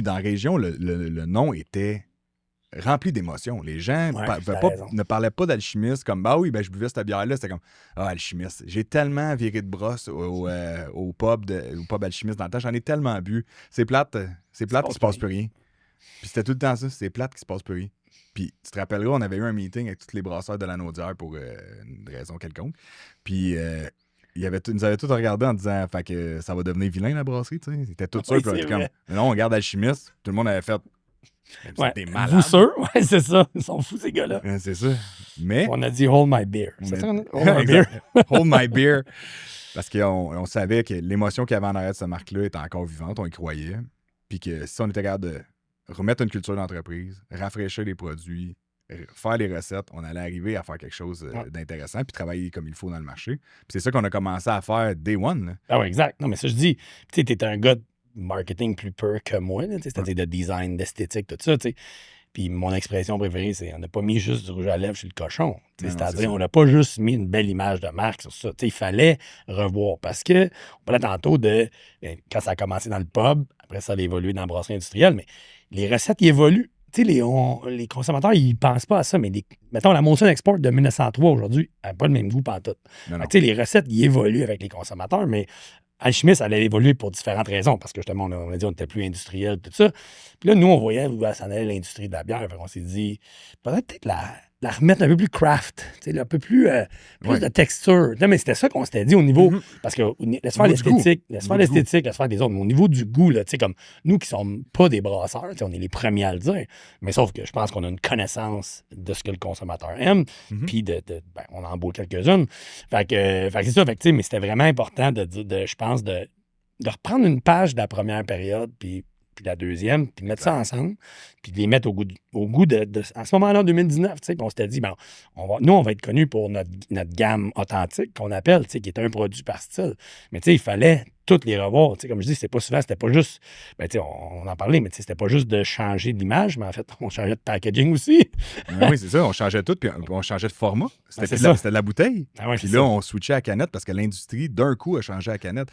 dans la région, le nom était rempli d'émotions. Les gens ne parlaient pas d'alchimiste comme bah oui, ben je buvais cette bière-là, c'était comme alchimiste. J'ai tellement viré de brosse au pub alchimiste dans le temps, j'en ai tellement bu. C'est plate qu'il se passe plus rien. Puis c'était tout le temps ça, c'est plate qu'il se passe plus rien. Puis tu te rappelleras, on avait eu un meeting avec tous les brasseurs de la Naudière pour une raison quelconque. Puis nous avaient tous regardé en disant fait que ça va devenir vilain la brasserie, tu sais. C'était tout ça. Puis comme non, on regarde alchimiste, tout le monde avait fait. T'es malade. Vous sûr? Ouais, c'est ça. Ils sont fous, ces gars-là. C'est ça. Mais. On a dit hold my beer. C'est ça qu'on a? Hold my beer. Hold my beer. Parce qu'on savait que l'émotion qu'il y avait en arrière de cette marque-là était encore vivante, on y croyait. Puis que si on était capable de remettre une culture d'entreprise, rafraîchir les produits, faire les recettes, on allait arriver à faire quelque chose d'intéressant puis travailler comme il faut dans le marché. Puis c'est ça qu'on a commencé à faire day one. Là. Ah oui, exact. Non, mais ça, je dis, tu sais, t'es un gars de marketing plus pur que moi, c'est-à-dire de design, d'esthétique, tout ça, tu sais. Puis mon expression préférée, c'est on n'a pas mis juste du rouge à lèvres sur le cochon. C'est-à-dire, on n'a pas juste mis une belle image de marque sur ça. Il fallait revoir parce que, on parlait tantôt de quand ça a commencé dans le pub, après ça a évolué dans la brasserie industrielle, mais les recettes, ils évoluent. Les consommateurs, ils ne pensent pas à ça, mais mettons, la Molson Export de 1903 aujourd'hui n'a pas le même goût pantoute. Les recettes, ils évoluent avec les consommateurs, mais Alchimiste, elle a évolué pour différentes raisons, parce que justement, on a dit qu'on était plus industriel, tout ça. Puis là, nous, on voyait où ça allait l'industrie de la bière. On s'est dit, peut-être la remettre un peu plus craft, un peu plus de texture. Non, mais c'était ça qu'on s'était dit au niveau. Parce que laisse faire l'esthétique, laisse faire des autres. Mais au niveau du goût, là, comme nous qui ne sommes pas des brasseurs, on est les premiers à le dire. Mais sauf que je pense qu'on a une connaissance de ce que le consommateur aime. Puis on en boit quelques-unes. Fait que c'est ça. Mais c'était vraiment important je pense, de reprendre une page de la première période, puis la deuxième, puis de mettre ça ensemble, puis de les mettre au goût de à ce moment-là, en 2019, on s'était dit, on va être connus pour notre gamme authentique, qu'on appelle, qui est un produit par style. Mais il fallait toutes les revoir. Comme je dis, c'était pas juste, on en parlait, mais c'était pas juste de changer de l'image, mais en fait, on changeait de packaging aussi. Oui, c'est ça, on changeait tout, puis on changeait de format. C'était de la bouteille. Puis là, on switchait à canette parce que l'industrie, d'un coup, a changé à canette.